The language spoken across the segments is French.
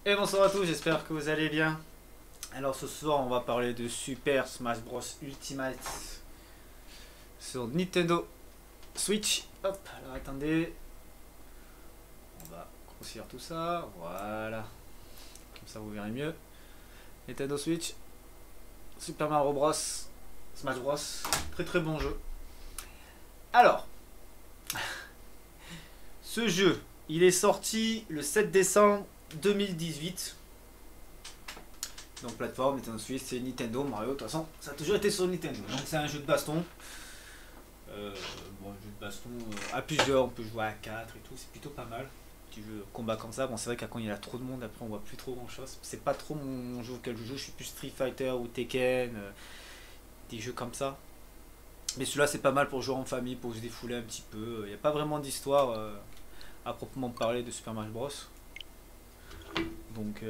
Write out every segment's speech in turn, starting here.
Et bonsoir à tous, j'espère que vous allez bien. Alors ce soir on va parler de Super Smash Bros Ultimate sur Nintendo Switch. Hop, alors attendez. On va grossir tout ça, voilà. Comme ça vous verrez mieux. Nintendo Switch, Super Mario Bros, Smash Bros, très très bon jeu. Alors, ce jeu, il est sorti le 7 décembre 2018. Donc plateforme Nintendo Switch, c'est Nintendo, Mario, de toute façon, ça a toujours été sur Nintendo. Donc c'est un jeu de baston. Bon, un jeu de baston à plusieurs, on peut jouer à 4 et tout, c'est plutôt pas mal. Petit jeu de combat comme ça. Bon, c'est vrai qu'à quand il y a trop de monde, après on voit plus trop grand chose. C'est pas trop mon jeu auquel je joue, je suis plus Street Fighter ou Tekken, des jeux comme ça. Mais celui-là c'est pas mal pour jouer en famille, pour se défouler un petit peu. Il n'y a pas vraiment d'histoire à proprement parler de Super Mario Bros. Donc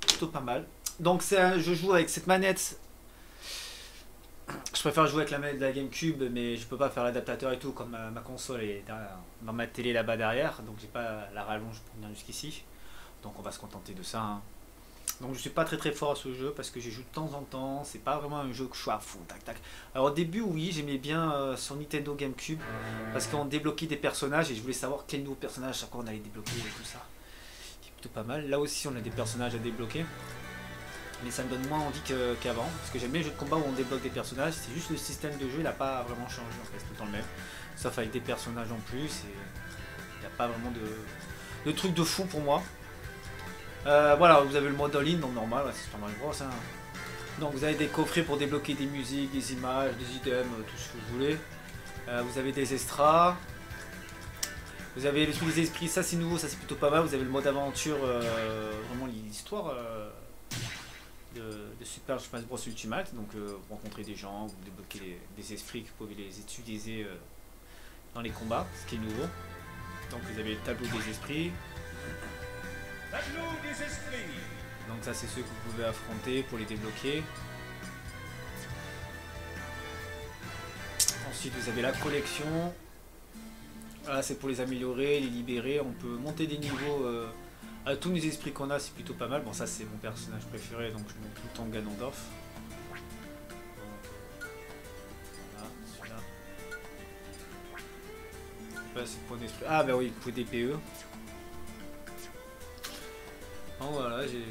plutôt pas mal. Donc je joue avec cette manette. Je préfère jouer avec la manette de la GameCube, mais je peux pas faire l'adaptateur et tout, comme ma console est dans ma télé là-bas derrière, donc j'ai pas la rallonge pour venir jusqu'ici. Donc on va se contenter de ça. Hein. Donc je suis pas très très fort à ce jeu parce que j'y joue de temps en temps. C'est pas vraiment un jeu que je suis à fond. Tac tac. Alors au début oui, j'aimais bien sur Nintendo GameCube parce qu'on débloquait des personnages et je voulais savoir quel nouveau personnage chaque fois on allait débloquer et tout ça. C'est plutôt pas mal. Là aussi on a des personnages à débloquer. Mais ça me donne moins envie qu'avant. Parce que j'aime bien les jeux de combat où on débloque des personnages. C'est juste le système de jeu, il n'a pas vraiment changé en fait, c'est tout le temps le même. Sauf avec des personnages en plus. Et il n'y a pas vraiment de truc de fou pour moi. Voilà, vous avez le mode all-in, donc normal, ouais, c'est Super Mario Bros. Hein. Donc vous avez des coffrets pour débloquer des musiques, des images, des items, tout ce que vous voulez. Vous avez des extras. Vous avez le truc des esprits, ça c'est nouveau, ça c'est plutôt pas mal. Vous avez le mode aventure, vraiment l'histoire. De Super Smash Bros Ultimate, donc vous rencontrez des gens, vous débloquez des esprits que vous pouvez les utiliser dans les combats, ce qui est nouveau. Donc vous avez le tableau des esprits. Donc ça c'est ceux que vous pouvez affronter pour les débloquer. Ensuite vous avez la collection. Là c'est pour les améliorer, les libérer. On peut monter des niveaux à tous les esprits qu'on a, c'est plutôt pas mal. Bon, ça c'est mon personnage préféré, donc je monte tout le temps Ganondorf. Voilà, celui-là. Là c'est pour d'esprit. Ah bah oui, vous pouvez DPE. Bon voilà, j'ai...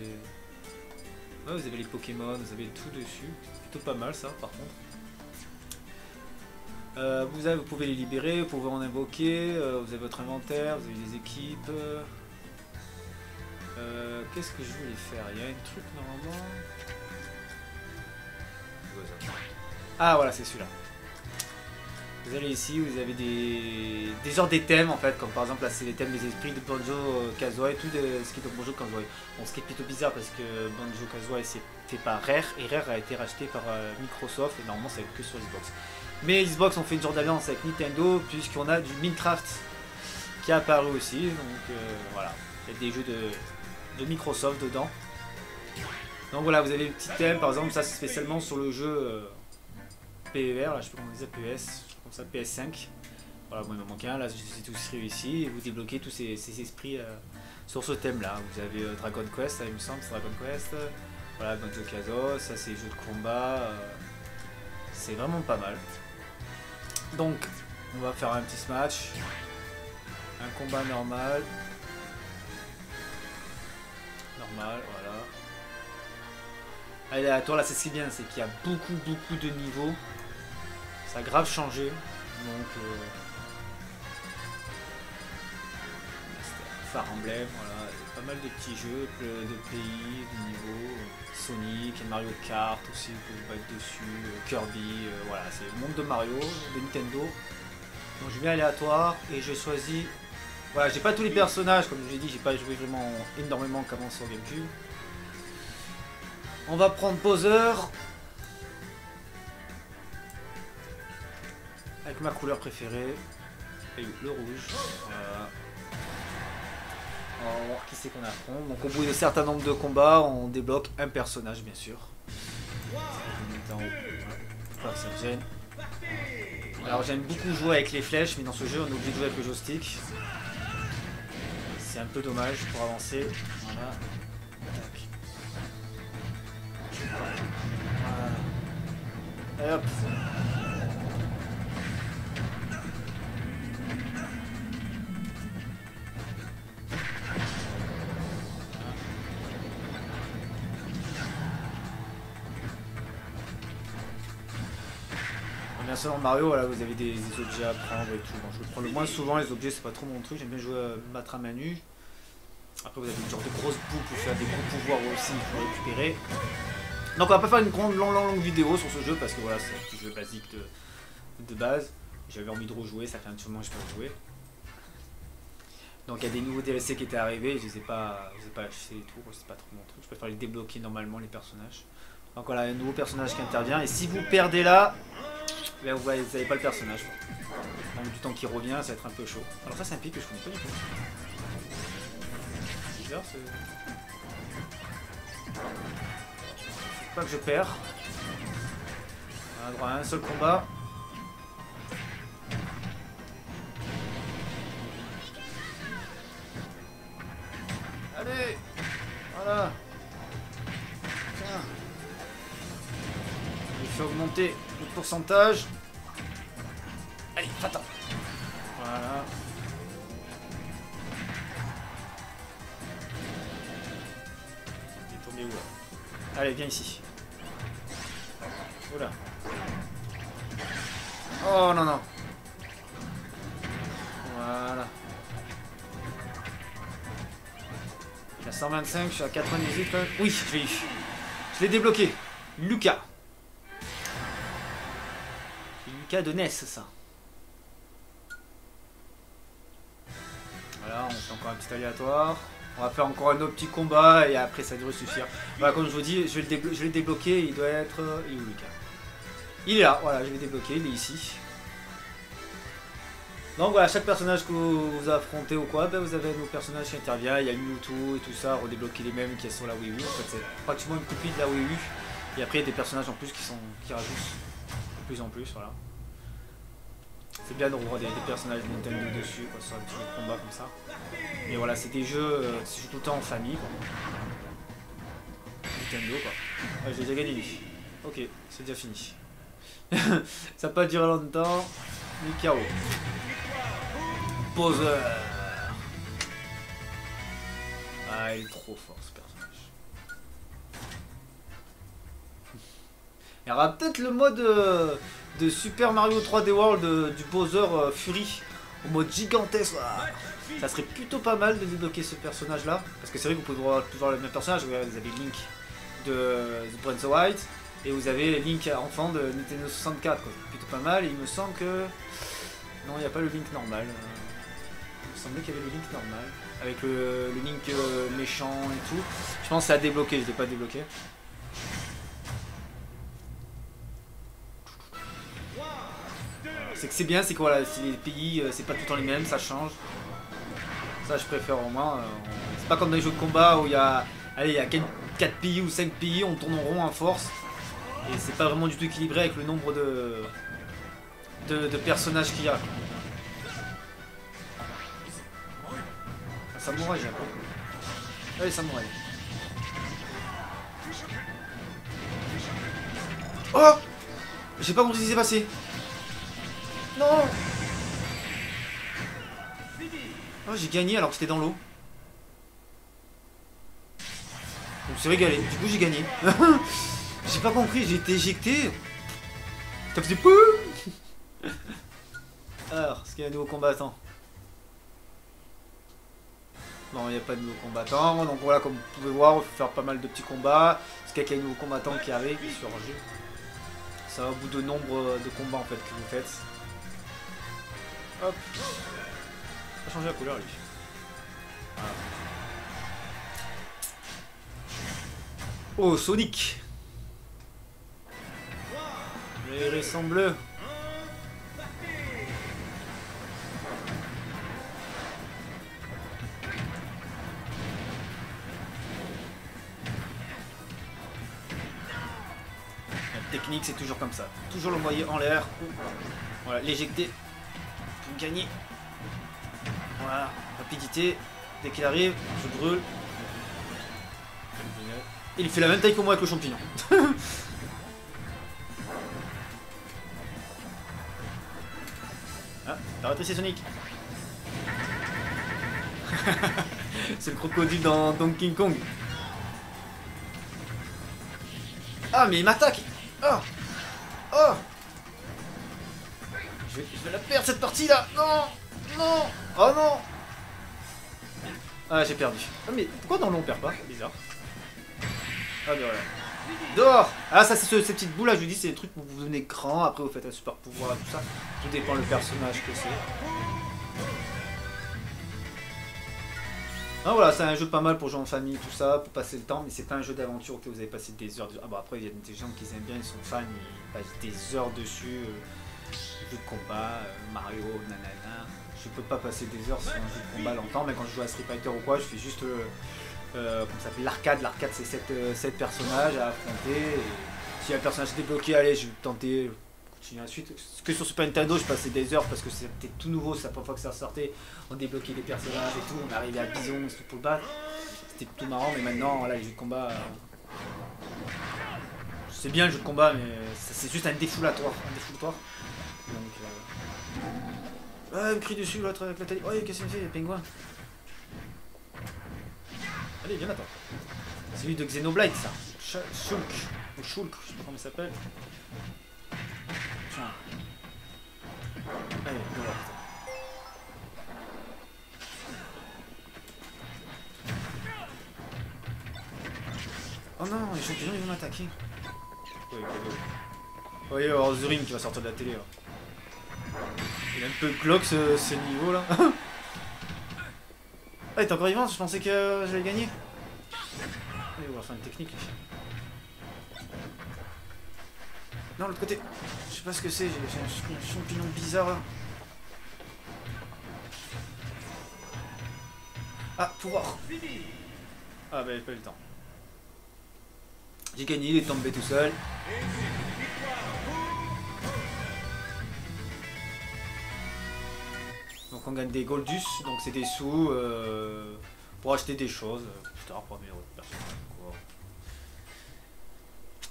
Ouais, vous avez les Pokémon, vous avez tout dessus. Plutôt pas mal ça par contre. Vous pouvez les libérer, vous pouvez en invoquer, vous avez votre inventaire, vous avez des équipes. Qu'est-ce que je voulais faire? Il y a un truc normalement. Ah voilà, c'est celui-là. Vous allez ici, vous avez des genres des thèmes en fait, comme par exemple là c'est les thèmes des esprits de Banjo Kazooie, tout ce qui est de Banjo Kazooie. Bon, ce qui est plutôt bizarre parce que Banjo Kazooie c'est fait par Rare et Rare a été racheté par Microsoft et normalement c'est que sur Xbox. Mais Xbox ont fait une genre d'alliance avec Nintendo puisqu'on a du Minecraft qui est apparu aussi, donc voilà, il y a des jeux de Microsoft dedans. Donc voilà, vous avez le petit thème, par exemple, ça c'est spécialement sur le jeu PER, là je sais pas comment on disait, PES, comme ça, PS5. Voilà, moi il m'en manque un, là j'ai tout réussi, et vous débloquez tous ces esprits sur ce thème là. Vous avez Dragon Quest, ça il me semble, c'est Dragon Quest. Voilà, Banjo Kazooie, ça c'est jeu de combat. C'est vraiment pas mal. Donc, on va faire un petit match. Un combat normal. Normal, voilà. Aléatoire, là c'est ce qui est bien, c'est qu'il y a beaucoup de niveaux. Ça a grave changé. Donc Fire Emblem, voilà, pas mal de petits jeux, de pays, de niveaux, Sonic, Mario Kart aussi, vous pouvez battre dessus, Kirby, voilà, c'est le monde de Mario, de Nintendo. Donc je mets aléatoire et je choisis. Voilà, j'ai pas tous les personnages, comme je l'ai dit, j'ai pas joué vraiment énormément qu'avant sur GameCube. On va prendre Bowser. Avec ma couleur préférée. Et le rouge. Voilà. On va voir qui c'est qu'on affronte. Donc au bout d'un certain nombre de combats, on débloque un personnage bien sûr. Pas que ça me gêne. Alors j'aime beaucoup jouer avec les flèches, mais dans ce jeu on est obligé de jouer avec le joystick. C'est un peu dommage pour avancer. Voilà. Tac. Voilà. Et hop. Bien sûr, dans Mario, voilà, vous avez des objets à prendre et tout. Bon, je le prends le moins souvent, les objets, c'est pas trop mon truc. J'aime bien jouer à battre à main nue. Après, vous avez une genre de grosse boucle pour faire des gros pouvoirs aussi pour récupérer. Donc, on va pas faire une grande, longue vidéo sur ce jeu parce que voilà, c'est un petit jeu basique de base. J'avais envie de rejouer, ça fait un petit moment que je peux rejouer. Donc, il y a des nouveaux DLC qui étaient arrivés, je les ai pas achetés et tout, c'est pas trop mon truc. Je préfère les débloquer normalement, les personnages. Donc, voilà, un nouveau personnage qui intervient. Et si vous perdez là, ben, vous n'avez pas le personnage. Donc, du temps qui revient, ça va être un peu chaud. Alors, ça, c'est un pic que je connais pas du tout. C'est bizarre, c'est. Faut pas que je perds. On a droit à un seul combat. Allez! Voilà! Tiens! Il fait augmenter le pourcentage. Allez, attends! Voilà. Il est tombé où là? Allez, viens ici. Oula. Oh non, non. Voilà. Je suis à 125, je suis à 98 quand même. Oui, je l'ai eu. Je l'ai débloqué. Lucas. Lucas de NES, ça. Voilà, on fait encore un petit aléatoire. On va faire encore un autre petit combat et après ça devrait suffire. Voilà, comme je vous dis, je l'ai débloqué. Il doit être. Il est où, Lucas? Il est là, voilà, je l'ai débloqué, il est ici. Donc voilà, chaque personnage que vous affrontez ou quoi, ben vous avez un nouveau personnage qui intervient. Il y a Mewtwo et tout ça, redébloquer les mêmes qui sont sur la Wii U. En fait, c'est pratiquement une copie de la Wii U. Et après, il y a des personnages en plus qui rajoutent de plus en plus, voilà. C'est bien de revoir des personnages Nintendo dessus, quoi, sur un petit jeu de combat comme ça. Mais voilà, c'est des jeux, c'est tout le temps en famille, quoi. Nintendo, quoi. Ouais, j'ai déjà gagné lui. Ok, c'est déjà fini. Ça n'a pas duré longtemps. Mikao. Bowser. Ah, il est trop fort ce personnage. Il y aura peut-être le mode de Super Mario 3D World du Bowser Fury au mode gigantesque. Ça serait plutôt pas mal de débloquer ce personnage là. Parce que c'est vrai que vous pouvez voir toujours le même personnage. Vous avez Link de The Breath of the Wild. Et vous avez Link enfant de Nintendo 64, quoi. Plutôt pas mal. Et il me semble que... Non, il n'y a pas le Link normal. Il me semblait qu'il y avait le Link normal. Avec le Link méchant et tout. Je pense que c'est à débloquer, je ne l'ai pas débloqué. C'est que c'est bien, c'est que voilà, les pays, c'est pas tout le temps les mêmes, ça change. Ça, je préfère au moins. C'est pas comme dans les jeux de combat où il y a... Allez, il y a 4 pays ou 5 pays, on tourne en rond à force. Et c'est pas vraiment du tout équilibré avec le nombre de personnages qu'il y a. Un samouraï, j'ai un peu. Allez, samouraï. Oh! J'ai pas compris ce qui s'est passé. Non! Oh, j'ai gagné alors que c'était dans l'eau. Je me suis régalé. Du coup, j'ai gagné. J'ai pas compris, j'ai été éjecté. Ça faisait pou. Alors, est-ce qu'il y a un nouveau combattant? Non, il n'y a pas de nouveau combattant. Donc voilà, comme vous pouvez voir, on peut faire pas mal de petits combats. Est-ce qu'il y a un nouveau combattant qui arrive sur le jeu? Ça va au bout de nombre de combats en fait que vous faites. Hop. On va changer la couleur lui. Voilà. Oh, Sonic. Les hérissons bleus. La technique, c'est toujours comme ça. Toujours l'envoyer en l'air. Voilà, l'éjecter. Pour gagner. Voilà, rapidité. Dès qu'il arrive, je brûle. Il fait la même taille que moi avec le champignon. Ah, t'as raté, c'est Sonic. C'est le crocodile dans Donkey Kong. Ah, mais il m'attaque. Oh. Oh. Je vais la perdre cette partie là. Non. Non. Oh non. Ah, j'ai perdu. Ah, mais pourquoi dans l'eau on perd pas? Bizarre. Ah, mais voilà. Dehors. Ah, ça, c'est ces petites boules là, je vous dis, c'est des trucs où vous devenez grand, après vous faites un super pouvoir et tout ça. Tout dépend le personnage que c'est. Ah, voilà, c'est un jeu pas mal pour jouer en famille, tout ça, pour passer le temps, mais c'est pas un jeu d'aventure auquel vous avez passé des heures. Ah, bon, après, il y a des gens qui aiment bien, ils sont fans, ils passent des heures dessus. Jeu de combat, Mario, nanana. Je peux pas passer des heures sur un jeu de combat longtemps, mais quand je joue à Street Fighter ou quoi, je fais juste. Comment ça s'appelle, l'arcade. L'arcade, c'est 7 personnages à affronter. Et si un personnage est débloqué, allez, je vais tenter continuer la suite. Parce que sur Super Nintendo, je passais des heures parce que c'était tout nouveau, c'est la première fois que ça sortait. On débloquait des personnages et tout, on arrivait à Bison, c'était pour le battre. C'était tout marrant, mais maintenant, là, les jeux de combat. C'est bien le jeu de combat, mais c'est juste un défoulatoire. Donc. Ah, il me crie dessus l'autre avec la télé. Oh, qu'est-ce qu'il me fait, le pingouin? Allez, viens attends. C'est lui de Xenoblade, ça. Shulk. Ou Shulk, je sais pas comment il s'appelle. Tiens. Allez, dehors. Oh non, les champignons ils vont m'attaquer. Ouais, vous voyez, alors The Ring qui va sortir de la télé. Là. Il a un peu cloque ce niveau là. Ah, il est encore vivant, je pensais que j'allais gagner. Allez, on va faire une technique. Non, l'autre côté. Je sais pas ce que c'est, j'ai un champignon bizarre là. Ah, pouvoir. Ah, bah, j'ai pas eu le temps. J'ai gagné, il est tombé tout seul. Donc on gagne des Goldus, donc c'est des sous pour acheter des choses, plus tard pour améliorer le personnage.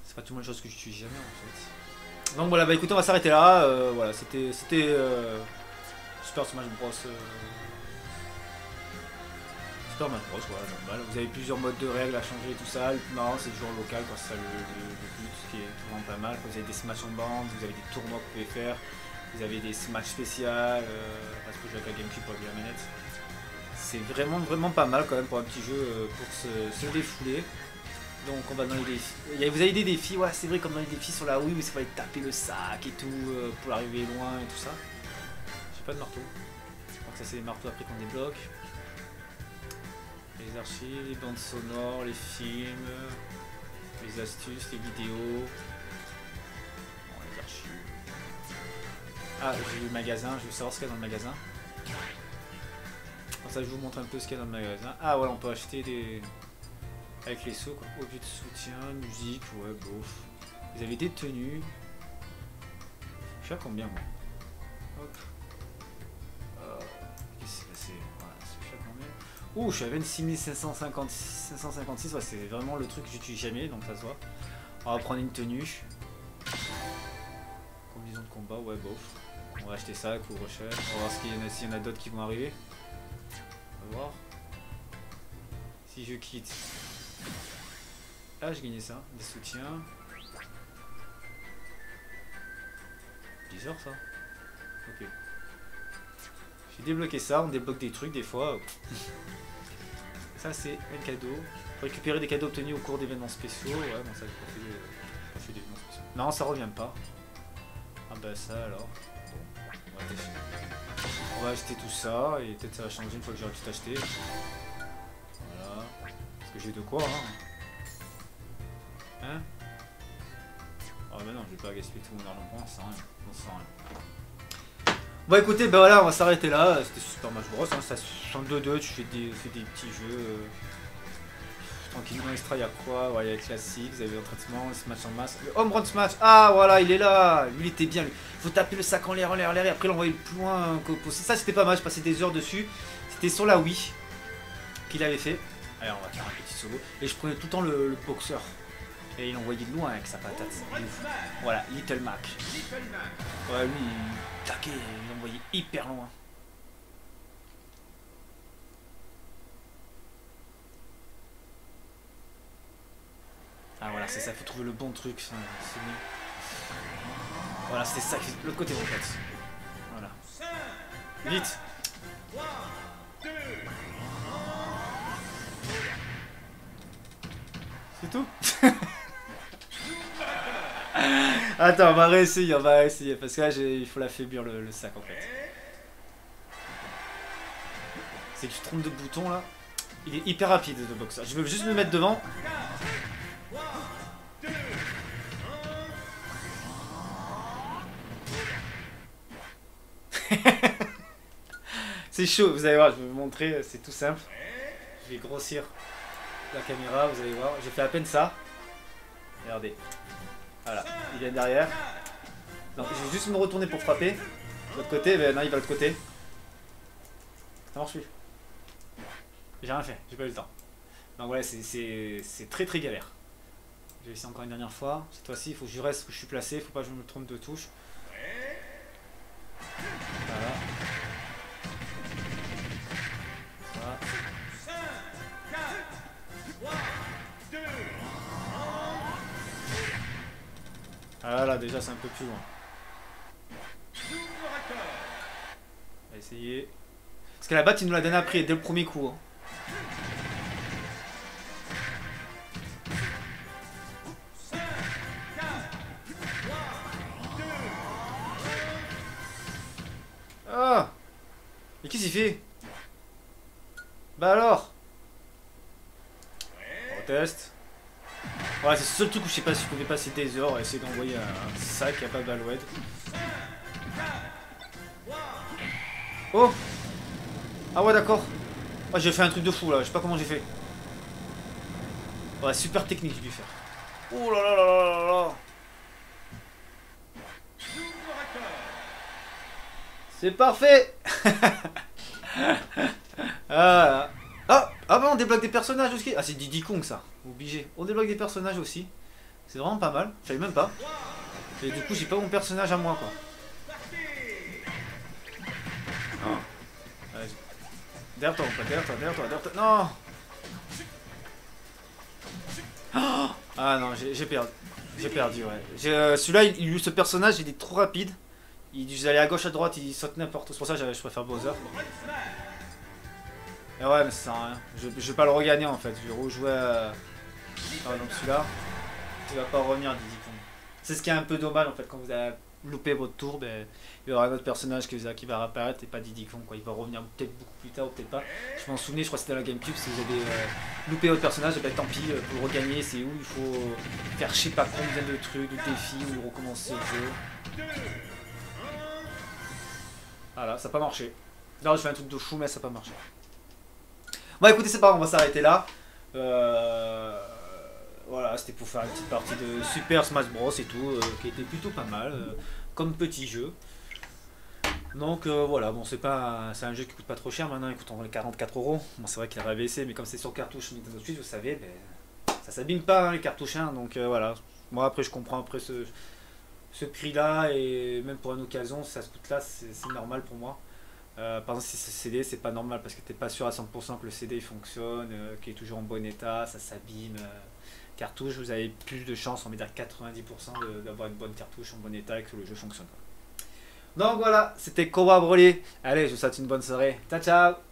C'est pas tout le monde chose que j'utilise jamais en fait. Donc voilà, bah écoutez, on va s'arrêter là. Voilà, c'était Super Smash Bros. Super Smash Bros, voilà, normal. Vous avez plusieurs modes de règles à changer et tout ça. Le plus marrant c'est le joueur local, quand c'est ça le but, ce qui est vraiment pas mal. Vous avez des Smash en bande, vous avez des tournois que vous pouvez faire. Vous avez des Smash spéciales, parce que je joue avec la GameCube pour la manette. C'est vraiment pas mal quand même pour un petit jeu pour se défouler. Donc on va dans les défis. Vous avez des défis, ouais c'est vrai comme dans les défis sur la Wii où il fallait taper le sac et tout pour arriver loin et tout ça. J'ai pas de marteau. Donc ça c'est les marteaux après qu'on débloque. Les archives, les bandes sonores, les films, les astuces, les vidéos. Bon, les archives. Ah, j'ai le magasin, je veux savoir ce qu'il y a dans le magasin. Comme ça, je vous montre un peu ce qu'il y a dans le magasin. Ah, voilà, on peut acheter des. Avec les sauts, quoi. Objet de soutien, musique, ouais, bof. Vous avez des tenues. Je suis à combien, moi? Hop. Qu'est-ce que c'est? Voilà, je suis à combien? Ouh, je suis à 26 556. Ouais, c'est vraiment le truc que j'utilise jamais, donc ça se voit. On va prendre une tenue. Combinaison de combat, ouais, bof. On va acheter ça, couvre-chef. On va voir s'il y en a d'autres qui vont arriver. On va voir. Si je quitte. Ah, j'ai gagné ça. Des soutiens. Bizarre ça. Ok. J'ai débloqué ça. On débloque des trucs des fois. Ça, c'est un cadeau. Récupérer des cadeaux obtenus au cours d'événements spéciaux. Ouais, bon, ça, j'ai pas fait d'événements spéciaux. Non, ça revient pas. Ah, bah, ça alors. On va acheter tout ça et peut-être ça va changer une fois que j'aurai tout acheté. Voilà. Parce que j'ai de quoi, hein. Ah bah non, je vais pas gaspiller tout mon argent pour ça, hein. On sent rien. Bon écoutez, bah voilà, on va s'arrêter là. C'était Super Smash Bros. Hein. Ça 62-2, tu fais des petits jeux. Tranquillement extra, il y a quoi? Ouais, il y a le classique, vous avez l'entraînement, le Smash en masse. Le Home Run Smash, ah voilà, il est là. Lui, il était bien. Lui. Faut taper le sac en l'air, et après l'envoyer le plus loin que possible. Ça, c'était pas mal, je passais des heures dessus. C'était sur la Wii. qu'il avait fait. Allez, on va faire un petit solo. Et je prenais tout le temps le boxeur. Et il envoyait de loin avec sa patate. Voilà, Little Mac. Ouais, lui, il claquait, il envoyait hyper loin. Ah voilà, c'est ça, faut trouver le bon truc. C'est mieux. Voilà, c'était ça, l'autre côté en fait. Voilà. Vite. C'est tout. Attends, on va réessayer, parce que là il faut l'affaiblir le sac en fait. C'est que je trompe de bouton là. Il est hyper rapide de boxer. Je veux juste me mettre devant. C'est chaud, vous allez voir, je vais vous montrer, c'est tout simple. Je vais grossir la caméra, vous allez voir. J'ai fait à peine ça. Regardez. Voilà, il vient derrière. Donc je vais juste me retourner pour frapper. De l'autre côté, ben non, il va de l'autre côté. Ça marche plus. J'ai rien fait, j'ai pas eu le temps. Donc voilà, c'est très très galère. Je vais essayer encore une dernière fois. Cette fois-ci, il faut que je reste où je suis placé, il faut pas que je me trompe de touche. Voilà. Voilà. Ah là, déjà c'est un peu plus loin. On va essayer. Parce que la batte, il nous l'a donné après, dès le premier coup. Hein. Ah! Mais qu'est-ce qu'il fait? Bah alors? On teste. Voilà, c'est le seul truc où je sais pas si je pouvais passer des heures à essayer d'envoyer un sac à pas balouette. Oh! Ah ouais, d'accord. Ah, j'ai fait un truc de fou là, je sais pas comment j'ai fait. Ouais, super technique j'ai dû faire. Oh là là là là là là. C'est parfait. Ah, bah on débloque des personnages aussi. Ah, c'est Diddy Kong ça, obligé. On débloque des personnages aussi. C'est vraiment pas mal, je savais même pas. Et du coup j'ai pas mon personnage à moi quoi. Oh. Derrière toi, derrière toi. Non. Oh, ah non, j'ai perdu. J'ai perdu, ouais. Celui-là, ce personnage, il est trop rapide. Il allait à gauche, à droite, il saute n'importe où. C'est pour ça que je préfère Bowser. Et ouais, mais ça sert à rien. Je vais pas le regagner en fait. Je vais rejouer par exemple celui-là. Il va pas revenir, Diddy Kong. C'est ce qui est un peu dommage en fait. Quand vous avez loupé votre tour, ben, il y aura un autre personnage qui va réapparaître et pas Diddy Kong. Quoi. Il va revenir peut-être beaucoup plus tard ou peut-être pas. Je m'en souvenais, je crois que c'était dans la GameCube. Si vous avez loupé votre personnage, ben, tant pis. Pour le regagner, c'est où il faut faire je sais pas combien de trucs, de défis ou recommencer le jeu. Voilà, ça n'a pas marché. Non, je fais un truc de fou, mais ça n'a pas marché. Bon, écoutez, c'est pas grave, on va s'arrêter là. Voilà, c'était pour faire une petite partie de Super Smash Bros et tout, qui était plutôt pas mal, comme petit jeu. Donc voilà, bon, c'est un jeu qui coûte pas trop cher maintenant, il coûte environ 44 €. Bon, c'est vrai qu'il a baissé, mais comme c'est sur cartouche Nintendo Switch, vous savez, ben, ça s'abîme pas hein, les cartouches, hein, donc voilà. Moi, après, je comprends après ce prix-là, et même pour une occasion, ça se coûte là, c'est normal pour moi. Par exemple, si c'est CD, c'est pas normal parce que t'es pas sûr à 100% que le CD il fonctionne, qu'il est toujours en bon état, ça s'abîme. Cartouche, vous avez plus de chances, on va dire 90% d'avoir une bonne cartouche en bon état et que le jeu fonctionne. Donc voilà, c'était Cobra Broly. Allez, je vous souhaite une bonne soirée. Ciao, ciao!